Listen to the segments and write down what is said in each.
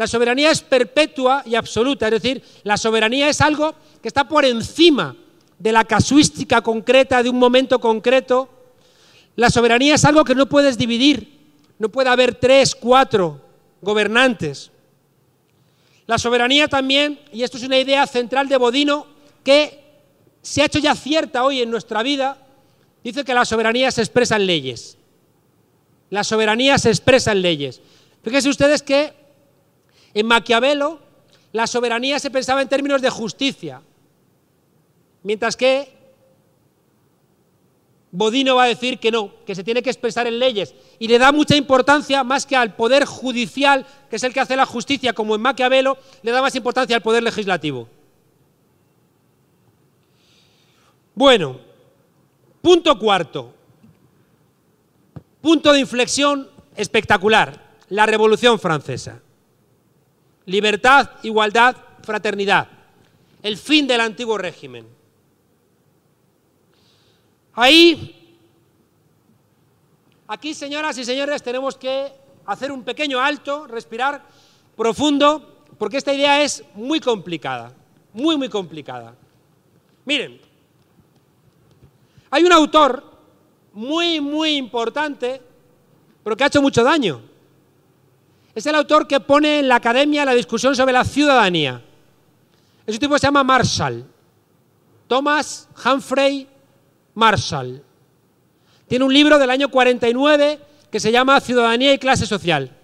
La soberanía es perpetua y absoluta, es decir, la soberanía es algo que está por encima de la casuística concreta, de un momento concreto. La soberanía es algo que no puedes dividir, no puede haber 3, 4 gobernantes. La soberanía también, y esto es una idea central de Bodino, que se ha hecho ya cierta hoy en nuestra vida, dice que la soberanía se expresa en leyes. La soberanía se expresa en leyes. Fíjense ustedes que en Maquiavelo la soberanía se pensaba en términos de justicia, mientras que Bodino va a decir que no, que se tiene que expresar en leyes, y le da mucha importancia más que al poder judicial, que es el que hace la justicia, como en Maquiavelo, le da más importancia al poder legislativo. Bueno, punto cuarto, punto de inflexión espectacular, la Revolución Francesa. Libertad, igualdad, fraternidad, el fin del antiguo régimen. Aquí, señoras y señores, tenemos que hacer un pequeño alto, respirar profundo, porque esta idea es muy complicada, muy complicada. Miren, hay un autor muy importante, pero que ha hecho mucho daño. Es el autor que pone en la academia la discusión sobre la ciudadanía. Ese tipo se llama Marshall, Thomas Humphrey Marshall. Tiene un libro del año 49 que se llama Ciudadanía y clase social.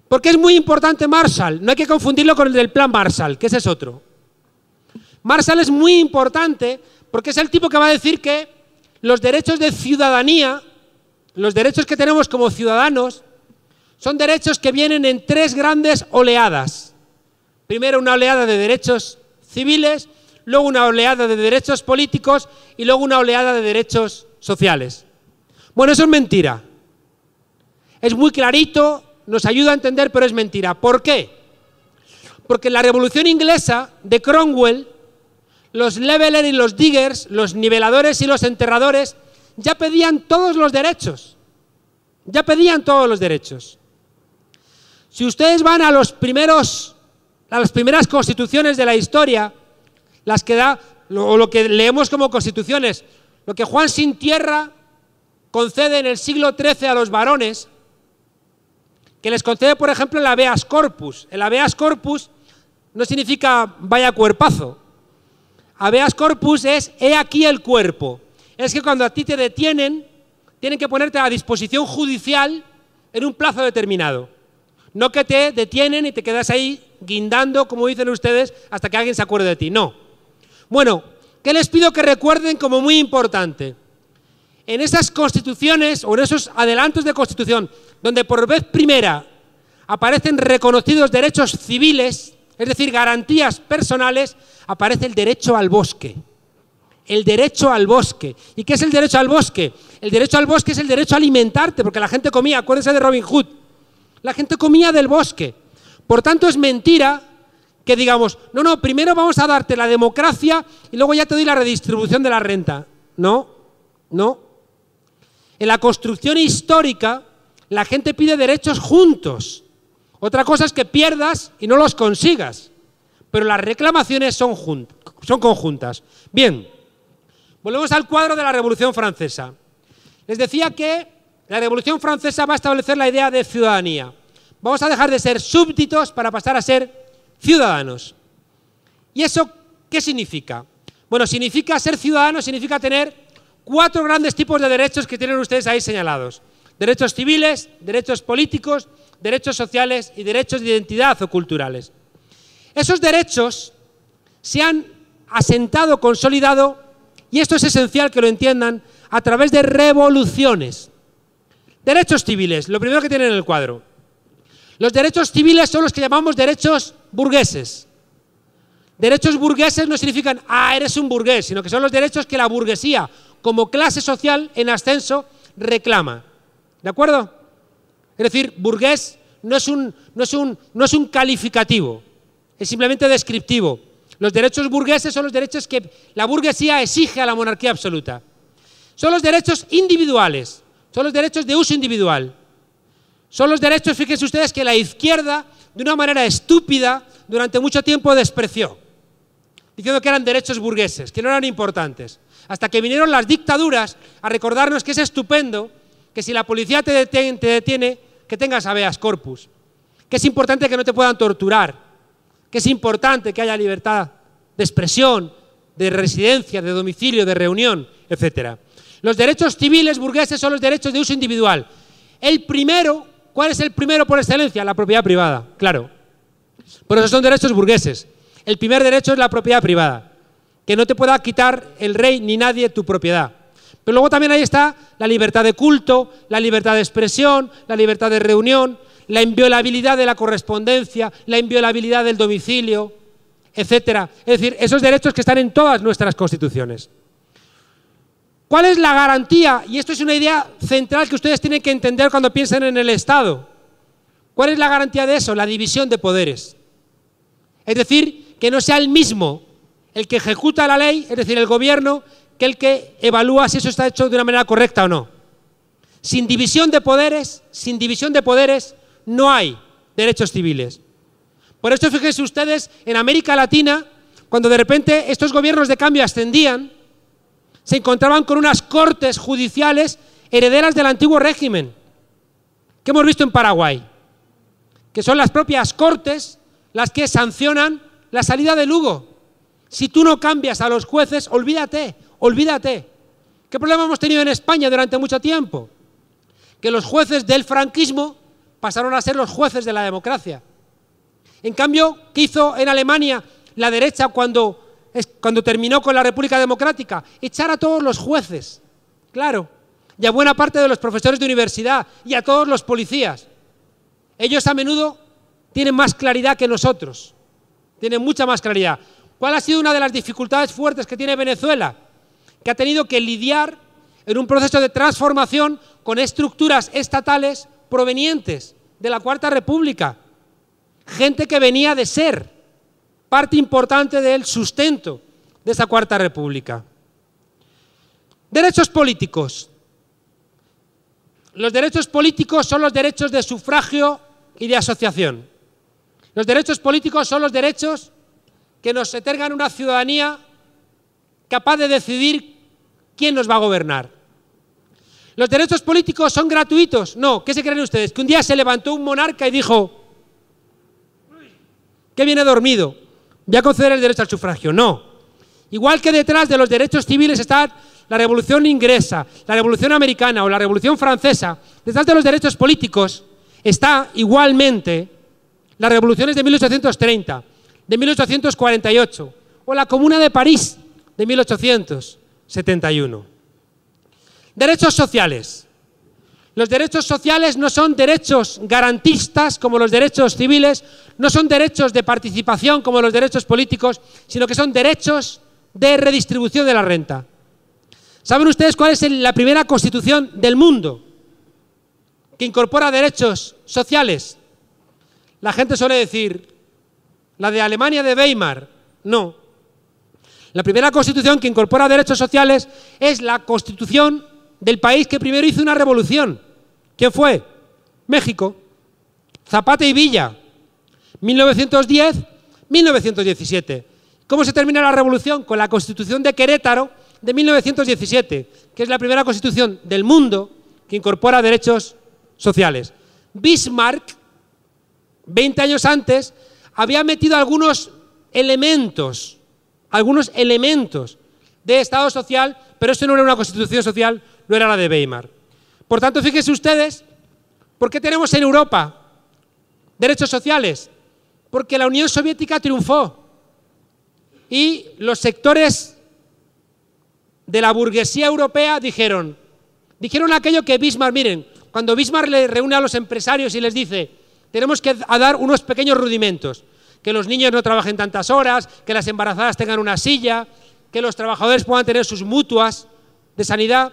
¿Por qué es muy importante Marshall? No hay que confundirlo con el del Plan Marshall, que ese es otro. Marshall es muy importante porque es el tipo que va a decir que los derechos de ciudadanía, los derechos que tenemos como ciudadanos, son derechos que vienen en 3 grandes oleadas. Primero una oleada de derechos civiles, luego una oleada de derechos políticos y luego una oleada de derechos sociales. Bueno, eso es mentira. Es muy clarito, nos ayuda a entender, pero es mentira. ¿Por qué? Porque en la Revolución Inglesa de Cromwell, los levelers y los diggers, los niveladores y los enterradores, ya pedían todos los derechos. Ya pedían todos los derechos. Si ustedes van a las primeras constituciones de la historia, las que da, o lo que leemos como constituciones, lo que Juan Sin Tierra concede en el siglo XIII a los varones, que les concede, por ejemplo, el habeas corpus. El habeas corpus no significa vaya cuerpazo. Habeas corpus es he aquí el cuerpo. Es que cuando a ti te detienen, tienen que ponerte a disposición judicial en un plazo determinado. No que te detienen y te quedas ahí guindando, como dicen ustedes, hasta que alguien se acuerde de ti. No. Bueno, ¿qué les pido que recuerden como muy importante? En esas constituciones o en esos adelantos de constitución, donde por vez primera aparecen reconocidos derechos civiles, es decir, garantías personales, aparece el derecho al bosque. El derecho al bosque. ¿Y qué es el derecho al bosque? El derecho al bosque es el derecho a alimentarte, porque la gente comía, acuérdense de Robin Hood, la gente comía del bosque. Por tanto, es mentira que digamos, no, primero vamos a darte la democracia y luego ya te doy la redistribución de la renta. No. En la construcción histórica, la gente pide derechos juntos. Otra cosa es que pierdas y no los consigas, pero las reclamaciones son conjuntas. Bien, volvemos al cuadro de la Revolución Francesa. Les decía que la Revolución Francesa va a establecer la idea de ciudadanía. Vamos a dejar de ser súbditos para pasar a ser ciudadanos. ¿Y eso qué significa? Bueno, ser ciudadano significa tener 4 grandes tipos de derechos que tienen ustedes ahí señalados. Derechos civiles, derechos políticos, derechos sociales y derechos de identidad o culturales. Esos derechos se han asentado, consolidado, y esto es esencial que lo entiendan, a través de revoluciones. Derechos civiles, lo primero que tienen en el cuadro. Los derechos civiles son los que llamamos derechos burgueses. Derechos burgueses no significan, eres un burgués, sino que son los derechos que la burguesía, como clase social en ascenso, reclama. ¿De acuerdo? Es decir, burgués no es un calificativo, es simplemente descriptivo. Los derechos burgueses son los derechos que la burguesía exige a la monarquía absoluta. Son los derechos individuales, son los derechos de uso individual. Son los derechos, fíjense ustedes, que la izquierda de una manera estúpida, durante mucho tiempo despreció, diciendo que eran derechos burgueses, que no eran importantes. Hasta que vinieron las dictaduras a recordarnos que es estupendo que si la policía te detiene, que tengas habeas corpus, que es importante que no te puedan torturar, que es importante que haya libertad de expresión, de residencia, de domicilio, de reunión, etc. Los derechos civiles burgueses son los derechos de uso individual. El primero, ¿cuál es el primero por excelencia? La propiedad privada, claro. Por eso son derechos burgueses. El primer derecho es la propiedad privada, que no te pueda quitar el rey ni nadie tu propiedad. Pero luego también ahí está la libertad de culto, la libertad de expresión, la libertad de reunión, la inviolabilidad de la correspondencia, la inviolabilidad del domicilio, etcétera. Es decir, esos derechos que están en todas nuestras constituciones. ¿Cuál es la garantía? Y esto es una idea central que ustedes tienen que entender cuando piensen en el Estado. ¿Cuál es la garantía de eso? La división de poderes. Es decir, que no sea el mismo el que ejecuta la ley, es decir, el gobierno, que el que evalúa si eso está hecho de una manera correcta o no. Sin división de poderes, no hay derechos civiles. Por eso fíjense ustedes, en América Latina, cuando de repente estos gobiernos de cambio ascendían, se encontraban con unas cortes judiciales herederas del antiguo régimen, que hemos visto en Paraguay, que son las propias cortes las que sancionan la salida de Lugo. Si tú no cambias a los jueces, olvídate. ¿Qué problema hemos tenido en España durante mucho tiempo? Que los jueces del franquismo pasaron a ser los jueces de la democracia. En cambio, ¿qué hizo en Alemania la derecha cuando terminó con la República Democrática? Echar a todos los jueces, claro, y a buena parte de los profesores de universidad y a todos los policías. Ellos a menudo tienen más claridad que nosotros, tienen mucha más claridad. ¿Cuál ha sido una de las dificultades fuertes que tiene Venezuela? Que ha tenido que lidiar en un proceso de transformación con estructuras estatales provenientes de la Cuarta República. Gente que venía de ser parte importante del sustento de esa Cuarta República. Derechos políticos. Los derechos políticos son los derechos de sufragio y de asociación. Los derechos políticos son los derechos que nos otorgan una ciudadanía capaz de decidir quién nos va a gobernar. ¿Los derechos políticos son gratuitos? No. ¿Qué se creen ustedes? ¿Que un día se levantó un monarca y dijo que viene dormido, voy a conceder el derecho al sufragio? No. Igual que detrás de los derechos civiles está la Revolución Inglesa, la Revolución Americana o la Revolución Francesa, detrás de los derechos políticos está igualmente las revoluciones de 1830, de 1848 o la Comuna de París de 1871. Derechos sociales. Los derechos sociales no son derechos garantistas como los derechos civiles, no son derechos de participación como los derechos políticos, sino que son derechos de redistribución de la renta. ¿Saben ustedes cuál es la primera constitución del mundo que incorpora derechos sociales? La gente suele decir, la de Alemania de Weimar. No. La primera constitución que incorpora derechos sociales es la constitución del país que primero hizo una revolución. ¿Quién fue? México. Zapata y Villa. 1910-1917. ¿Cómo se termina la revolución? Con la Constitución de Querétaro de 1917, que es la primera constitución del mundo que incorpora derechos sociales. Bismarck, 20 años antes, había metido algunos elementos de Estado social, pero eso no era una constitución social, no era la de Weimar. Por tanto, fíjense ustedes, ¿por qué tenemos en Europa derechos sociales? Porque la Unión Soviética triunfó y los sectores de la burguesía europea dijeron aquello que Bismarck, miren, cuando Bismarck le reúne a los empresarios y les dice, tenemos que dar unos pequeños rudimentos, que los niños no trabajen tantas horas, que las embarazadas tengan una silla, que los trabajadores puedan tener sus mutuas de sanidad.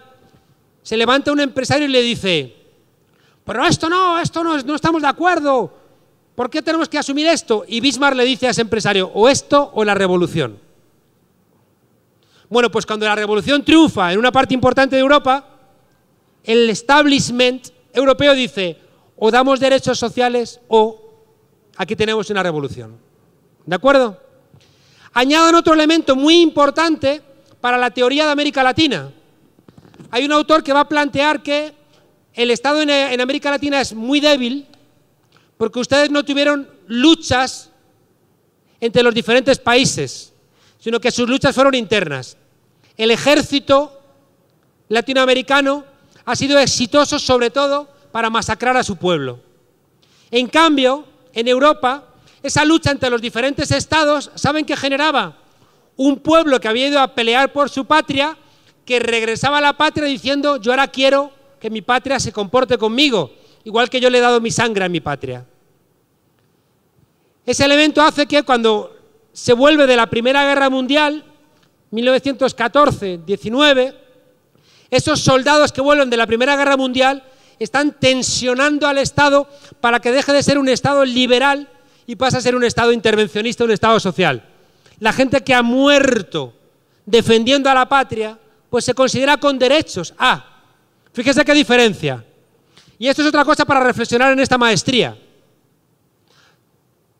Se levanta un empresario y le dice, pero esto no estamos de acuerdo, ¿por qué tenemos que asumir esto? Y Bismarck le dice a ese empresario, o esto o la revolución. Bueno, pues cuando la revolución triunfa en una parte importante de Europa, el establishment europeo dice, o damos derechos sociales o aquí tenemos una revolución. ¿De acuerdo? Añadan otro elemento muy importante para la teoría de América Latina. Hay un autor que va a plantear que el Estado en América Latina es muy débil porque ustedes no tuvieron luchas entre los diferentes países, sino que sus luchas fueron internas. El ejército latinoamericano ha sido exitoso sobre todo para masacrar a su pueblo. En cambio, en Europa, esa lucha entre los diferentes estados, ¿saben qué generaba? Un pueblo que había ido a pelear por su patria, que regresaba a la patria diciendo, yo ahora quiero que mi patria se comporte conmigo, igual que yo le he dado mi sangre a mi patria. Ese elemento hace que cuando se vuelve de la Primera Guerra Mundial, 1914-19, esos soldados que vuelven de la Primera Guerra Mundial están tensionando al Estado para que deje de ser un Estado liberal y pase a ser un Estado intervencionista, un Estado social. La gente que ha muerto defendiendo a la patria, pues se considera con derechos. Fíjese qué diferencia. Y esto es otra cosa para reflexionar en esta maestría.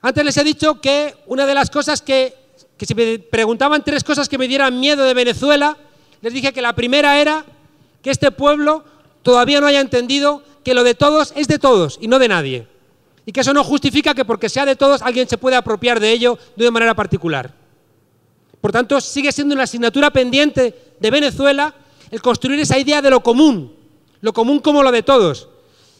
Antes les he dicho que una de las cosas que si me preguntaban 3 cosas que me dieran miedo de Venezuela, les dije que la primera era que este pueblo todavía no haya entendido que lo de todos es de todos y no de nadie. Y que eso no justifica que porque sea de todos alguien se pueda apropiar de ello de una manera particular. Por tanto, sigue siendo una asignatura pendiente de Venezuela el construir esa idea de lo común como lo de todos.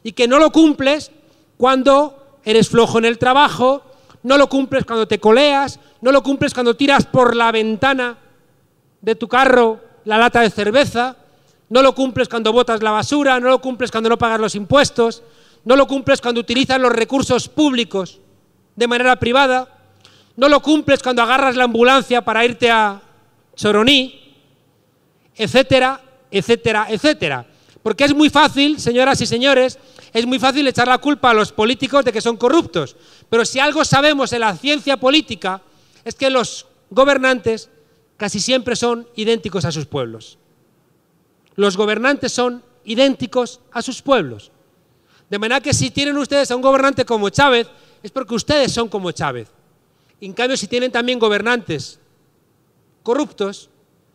Y que no lo cumples cuando eres flojo en el trabajo, no lo cumples cuando te coleas, no lo cumples cuando tiras por la ventana de tu carro la lata de cerveza, no lo cumples cuando botas la basura, no lo cumples cuando no pagas los impuestos, no lo cumples cuando utilizas los recursos públicos de manera privada, no lo cumples cuando agarras la ambulancia para irte a Choroní, etcétera, etcétera, etcétera. Porque es muy fácil, señoras y señores, es muy fácil echar la culpa a los políticos de que son corruptos. Pero si algo sabemos en la ciencia política es que los gobernantes casi siempre son idénticos a sus pueblos. Los gobernantes son idénticos a sus pueblos. De manera que si tienen ustedes a un gobernante como Chávez, es porque ustedes son como Chávez. En cambio, si tienen también gobernantes corruptos,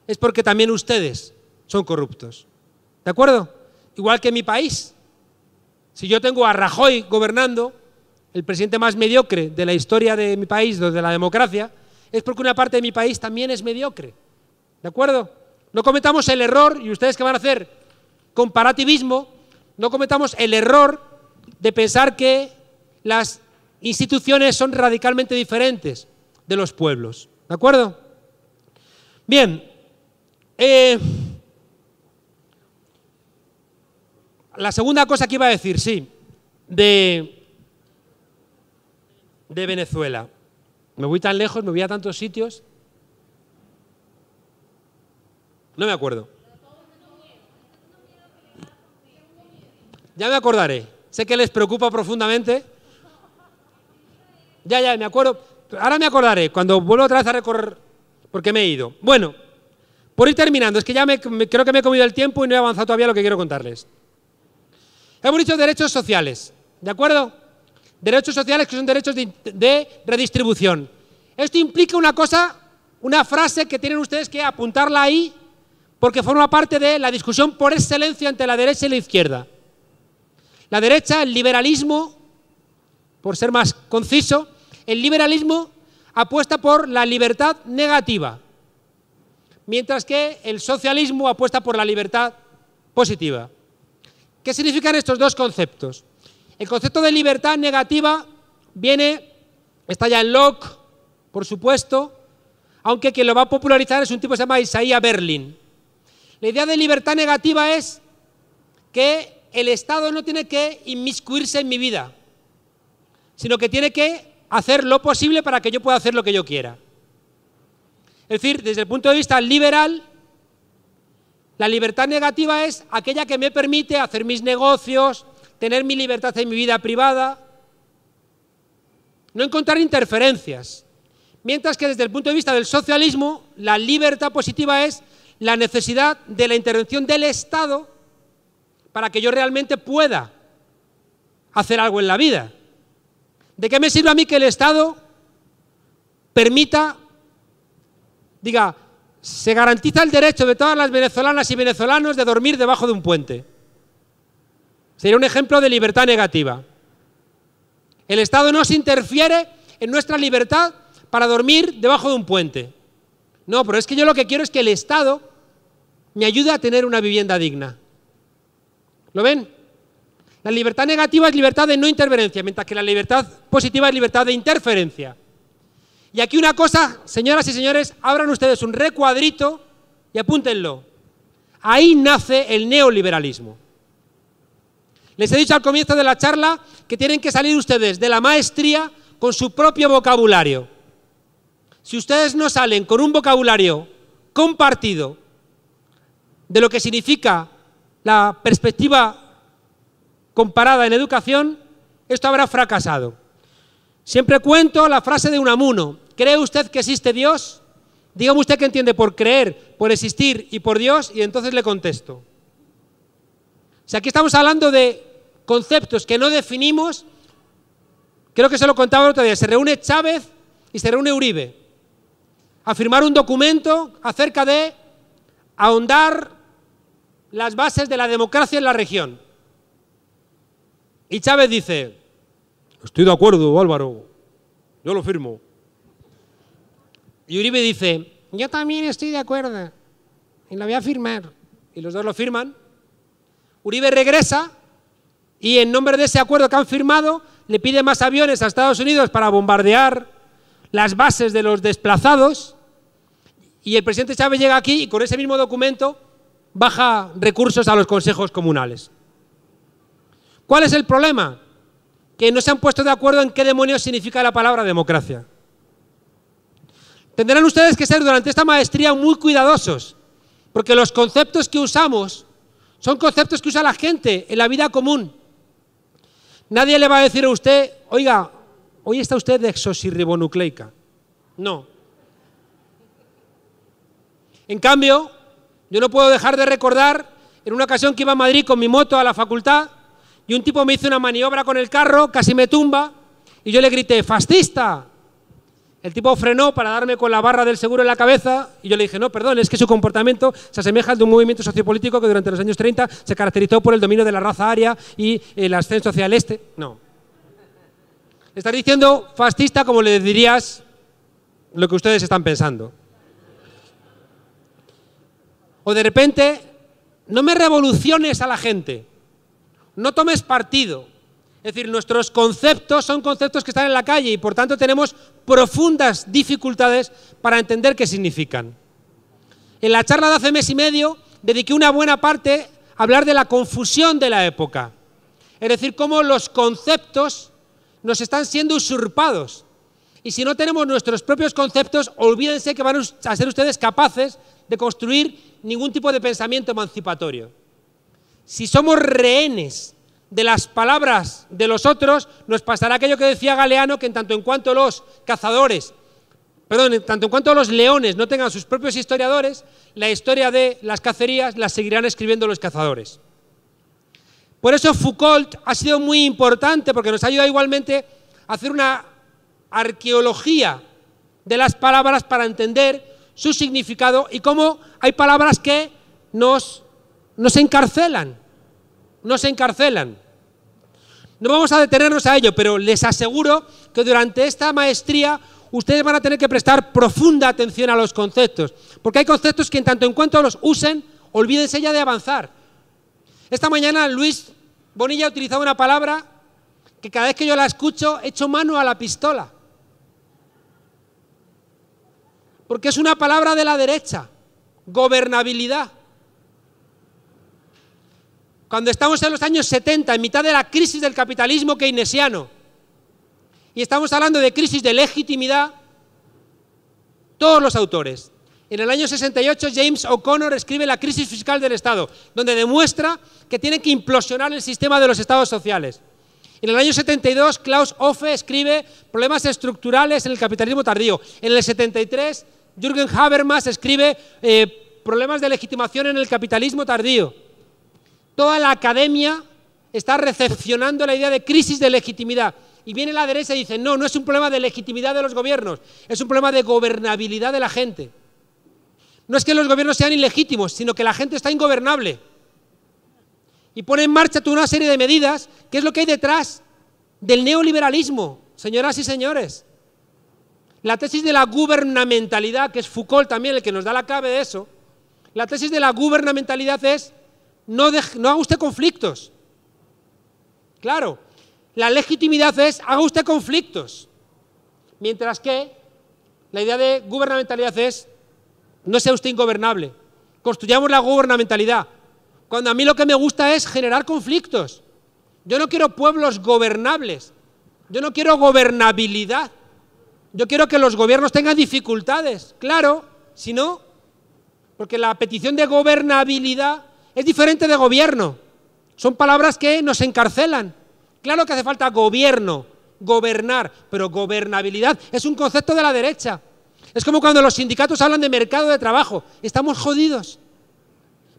es porque también ustedes son corruptos. ¿De acuerdo? Igual que en mi país. Si yo tengo a Rajoy gobernando, el presidente más mediocre de la historia de mi país, de la democracia, es porque una parte de mi país también es mediocre. ¿De acuerdo? No cometamos el error, y ustedes que van a hacer comparativismo, no cometamos el error de pensar que las instituciones son radicalmente diferentes de los pueblos. ¿De acuerdo? Bien. La segunda cosa que iba a decir, sí, de Venezuela. Me voy tan lejos, me voy a tantos sitios. No me acuerdo. Ya me acordaré. Sé que les preocupa profundamente. Ya, me acuerdo. Ahora me acordaré, cuando vuelvo otra vez a recorrer, porque me he ido. Bueno, por ir terminando, es que ya creo que me he comido el tiempo y no he avanzado todavía lo que quiero contarles. Hemos dicho derechos sociales, ¿de acuerdo? Derechos sociales que son derechos de redistribución. Esto implica una cosa, una frase que tienen ustedes que apuntarla ahí, porque forma parte de la discusión por excelencia entre la derecha y la izquierda. La derecha, el liberalismo, por ser más conciso, el liberalismo apuesta por la libertad negativa, mientras que el socialismo apuesta por la libertad positiva. ¿Qué significan estos dos conceptos? El concepto de libertad negativa está ya en Locke, por supuesto, aunque quien lo va a popularizar es un tipo que se llama Isaiah Berlin. La idea de libertad negativa es que el Estado no tiene que inmiscuirse en mi vida, sino que tiene que hacer lo posible para que yo pueda hacer lo que yo quiera. Es decir, desde el punto de vista liberal, la libertad negativa es aquella que me permite hacer mis negocios, tener mi libertad en mi vida privada, no encontrar interferencias. Mientras que desde el punto de vista del socialismo, la libertad positiva es la necesidad de la intervención del Estado para que yo realmente pueda hacer algo en la vida. ¿De qué me sirve a mí que el Estado permita, diga, se garantiza el derecho de todas las venezolanas y venezolanos de dormir debajo de un puente? Sería un ejemplo de libertad negativa. El Estado no se interfiere en nuestra libertad para dormir debajo de un puente. No, pero es que yo lo que quiero es que el Estado me ayude a tener una vivienda digna. ¿Lo ven? La libertad negativa es libertad de no interferencia, mientras que la libertad positiva es libertad de interferencia. Y aquí una cosa, señoras y señores, abran ustedes un recuadrito y apúntenlo. Ahí nace el neoliberalismo. Les he dicho al comienzo de la charla que tienen que salir ustedes de la maestría con su propio vocabulario. Si ustedes no salen con un vocabulario compartido de lo que significa la perspectiva comparada en educación, esto habrá fracasado. Siempre cuento la frase de Unamuno: ¿cree usted que existe Dios? Dígame usted qué entiende por creer, por existir y por Dios, y entonces le contesto. Si aquí estamos hablando de conceptos que no definimos, creo que se lo contaba el otro día, se reúne Chávez y se reúne Uribe a firmar un documento acerca de ahondar las bases de la democracia en la región. Y Chávez dice: estoy de acuerdo, Álvaro, yo lo firmo. Y Uribe dice: yo también estoy de acuerdo y lo voy a firmar. Y los dos lo firman. Uribe regresa y en nombre de ese acuerdo que han firmado le pide más aviones a Estados Unidos para bombardear las bases de los desplazados, y el presidente Chávez llega aquí y con ese mismo documento baja recursos a los consejos comunales. ¿Cuál es el problema? Que no se han puesto de acuerdo en qué demonios significa la palabra democracia. Tendrán ustedes que ser durante esta maestría muy cuidadosos, porque los conceptos que usamos son conceptos que usa la gente en la vida común. Nadie le va a decir a usted: oiga, hoy está usted de exosirribonucleica. No. En cambio, yo no puedo dejar de recordar en una ocasión que iba a Madrid con mi moto a la facultad y un tipo me hizo una maniobra con el carro, casi me tumba, y yo le grité: ¡fascista! El tipo frenó para darme con la barra del seguro en la cabeza y yo le dije: no, perdón, es que su comportamiento se asemeja al de un movimiento sociopolítico que durante los años 30 se caracterizó por el dominio de la raza aria y el ascenso hacia el este. No. Estás diciendo fascista como le dirías lo que ustedes están pensando. O de repente, no me revoluciones a la gente, no tomes partido. Es decir, nuestros conceptos son conceptos que están en la calle y por tanto tenemos profundas dificultades para entender qué significan. En la charla de hace mes y medio dediqué una buena parte a hablar de la confusión de la época. Es decir, cómo los conceptos nos están siendo usurpados. Y si no tenemos nuestros propios conceptos, olvídense que van a ser ustedes capaces de construir ningún tipo de pensamiento emancipatorio. Si somos rehenes de las palabras de los otros, nos pasará aquello que decía Galeano, que en tanto en cuanto los leones no tengan sus propios historiadores, la historia de las cacerías la seguirán escribiendo los cazadores. Por eso Foucault ha sido muy importante, porque nos ayuda igualmente a hacer una arqueología de las palabras para entender su significado y cómo hay palabras que nos encarcelan. Nos encarcelan. No vamos a detenernos a ello, pero les aseguro que durante esta maestría ustedes van a tener que prestar profunda atención a los conceptos, porque hay conceptos que en tanto en cuanto los usen, olvídense ya de avanzar. Esta mañana Luis Bonilla ha utilizado una palabra que cada vez que yo la escucho echo mano a la pistola, porque es una palabra de la derecha: gobernabilidad. Cuando estamos en los años 70, en mitad de la crisis del capitalismo keynesiano, y estamos hablando de crisis de legitimidad, todos los autores. En el año 68, James O'Connor escribe La crisis fiscal del Estado, donde demuestra que tiene que implosionar el sistema de los estados sociales. En el año 72, Klaus Hofe escribe Problemas estructurales en el capitalismo tardío. En el 73, Jürgen Habermas escribe Problemas de legitimación en el capitalismo tardío. Toda la academia está recepcionando la idea de crisis de legitimidad. Y viene la derecha y dice, no, no es un problema de legitimidad de los gobiernos, es un problema de gobernabilidad de la gente. No es que los gobiernos sean ilegítimos, sino que la gente está ingobernable. Y pone en marcha toda una serie de medidas, que es lo que hay detrás del neoliberalismo, señoras y señores. La tesis de la gubernamentalidad, que es Foucault también el que nos da la clave de eso, la tesis de la gubernamentalidad es, no haga usted conflictos. Claro, la legitimidad es, haga usted conflictos. Mientras que la idea de gubernamentalidad es, no sea usted ingobernable. Construyamos la gubernamentalidad. Cuando a mí lo que me gusta es generar conflictos. Yo no quiero pueblos gobernables. Yo no quiero gobernabilidad. Yo quiero que los gobiernos tengan dificultades. Claro, si no, porque la petición de gobernabilidad es diferente de gobierno. Son palabras que nos encarcelan. Claro que hace falta gobierno, gobernar, pero gobernabilidad es un concepto de la derecha. Es como cuando los sindicatos hablan de mercado de trabajo. Estamos jodidos.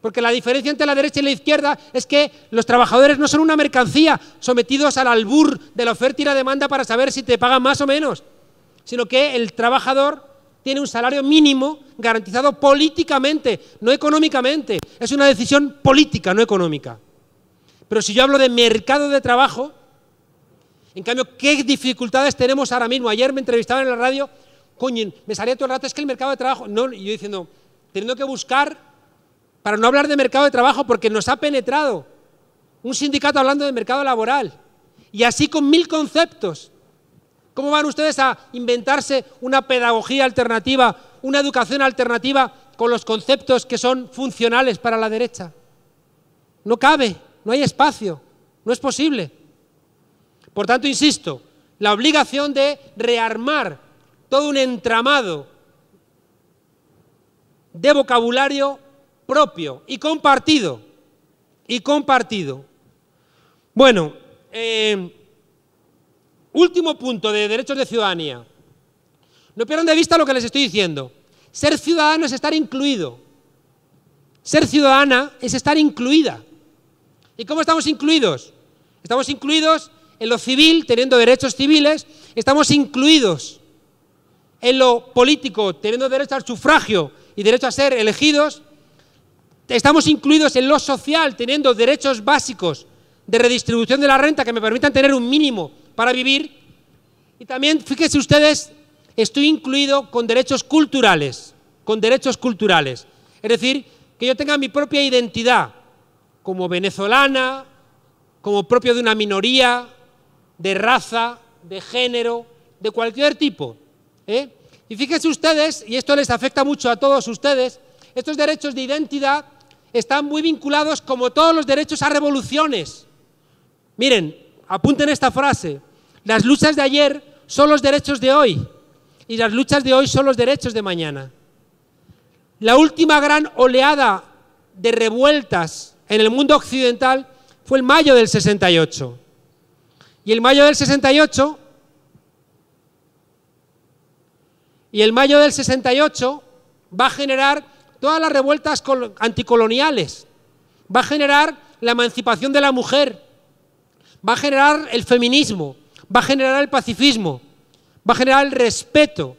Porque la diferencia entre la derecha y la izquierda es que los trabajadores no son una mercancía sometidos al albur de la oferta y la demanda para saber si te pagan más o menos, sino que el trabajador tiene un salario mínimo garantizado políticamente, no económicamente. Es una decisión política, no económica. Pero si yo hablo de mercado de trabajo, en cambio, ¿qué dificultades tenemos ahora mismo? Ayer me entrevistaban en la radio, coño, me salía todo el rato, es que el mercado de trabajo, no, y yo diciendo, teniendo que buscar, para no hablar de mercado de trabajo, porque nos ha penetrado un sindicato hablando de mercado laboral, y así con 1000 conceptos. ¿Cómo van ustedes a inventarse una pedagogía alternativa, una educación alternativa con los conceptos que son funcionales para la derecha? No cabe, no hay espacio, no es posible. Por tanto, insisto, la obligación de rearmar todo un entramado de vocabulario propio y compartido. Bueno, último punto de derechos de ciudadanía. No pierdan de vista lo que les estoy diciendo. Ser ciudadano es estar incluido. Ser ciudadana es estar incluida. ¿Y cómo estamos incluidos? Estamos incluidos en lo civil, teniendo derechos civiles. Estamos incluidos en lo político, teniendo derecho al sufragio y derecho a ser elegidos. Estamos incluidos en lo social, teniendo derechos básicos de redistribución de la renta que me permitan tener un mínimo para vivir. Y también, fíjense ustedes, estoy incluido con derechos culturales. Es decir, que yo tenga mi propia identidad como venezolana, como propio de una minoría, de raza, de género, de cualquier tipo. Y fíjense ustedes, y esto les afecta mucho a todos ustedes, estos derechos de identidad están muy vinculados, como todos los derechos, a revoluciones. Miren, apunten esta frase: las luchas de ayer son los derechos de hoy, y las luchas de hoy son los derechos de mañana. La última gran oleada de revueltas en el mundo occidental fue el mayo del 68. Y el mayo del 68 va a generar todas las revueltas anticoloniales, va a generar la emancipación de la mujer, va a generar el feminismo, va a generar el pacifismo, va a generar el respeto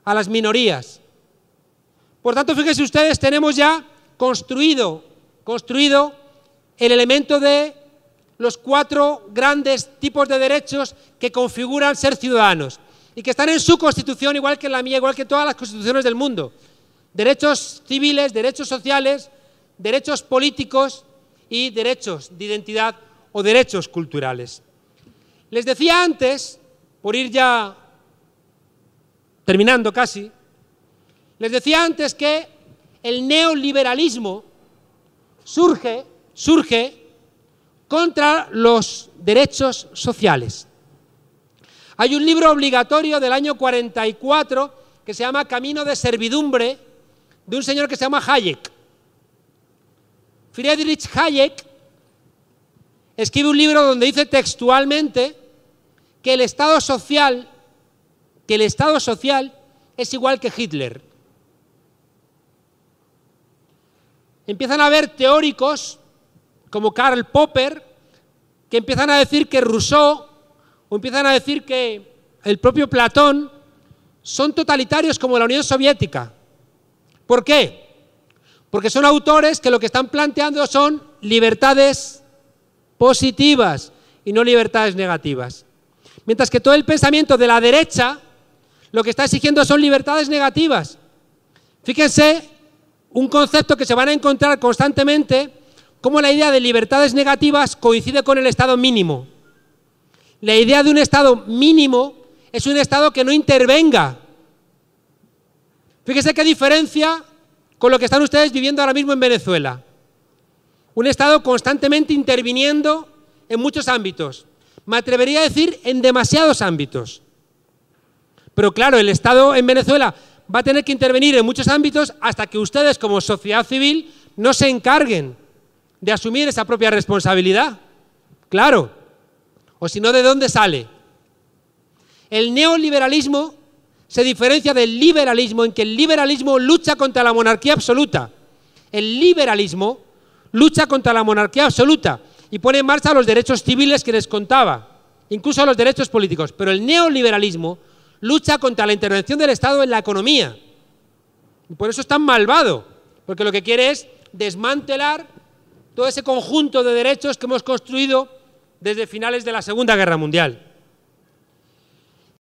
a las minorías. Por tanto, fíjense ustedes, tenemos ya construido el elemento de los 4 grandes tipos de derechos que configuran ser ciudadanos y que están en su Constitución, igual que en la mía, igual que todas las constituciones del mundo. Derechos civiles, derechos sociales, derechos políticos y derechos de identidad o derechos culturales. Les decía antes, por ir ya terminando casi, les decía antes que el neoliberalismo surge contra los derechos sociales. Hay un libro obligatorio del año 44 que se llama Camino de servidumbre, de un señor que se llama Hayek. Friedrich Hayek escribe un libro donde dice textualmente que el Estado social es igual que Hitler. Empiezan a haber teóricos como Karl Popper que empiezan a decir que Rousseau o empiezan a decir que el propio Platón son totalitarios como la Unión Soviética. ¿Por qué? Porque son autores que lo que están planteando son libertades positivas y no libertades negativas. Mientras que todo el pensamiento de la derecha lo que está exigiendo son libertades negativas. Fíjense, un concepto que se van a encontrar constantemente, cómo la idea de libertades negativas coincide con el estado mínimo. La idea de un estado mínimo es un estado que no intervenga. Fíjense qué diferencia con lo que están ustedes viviendo ahora mismo en Venezuela. Un estado constantemente interviniendo en muchos ámbitos. Me atrevería a decir en demasiados ámbitos. Pero claro, el Estado en Venezuela va a tener que intervenir en muchos ámbitos hasta que ustedes como sociedad civil no se encarguen de asumir esa propia responsabilidad. Claro. O si no, ¿de dónde sale? El neoliberalismo se diferencia del liberalismo en que el liberalismo lucha contra la monarquía absoluta. El liberalismo lucha contra la monarquía absoluta y pone en marcha los derechos civiles que les contaba, incluso los derechos políticos. Pero el neoliberalismo lucha contra la intervención del Estado en la economía. Y por eso es tan malvado, porque lo que quiere es desmantelar todo ese conjunto de derechos que hemos construido desde finales de la Segunda Guerra Mundial.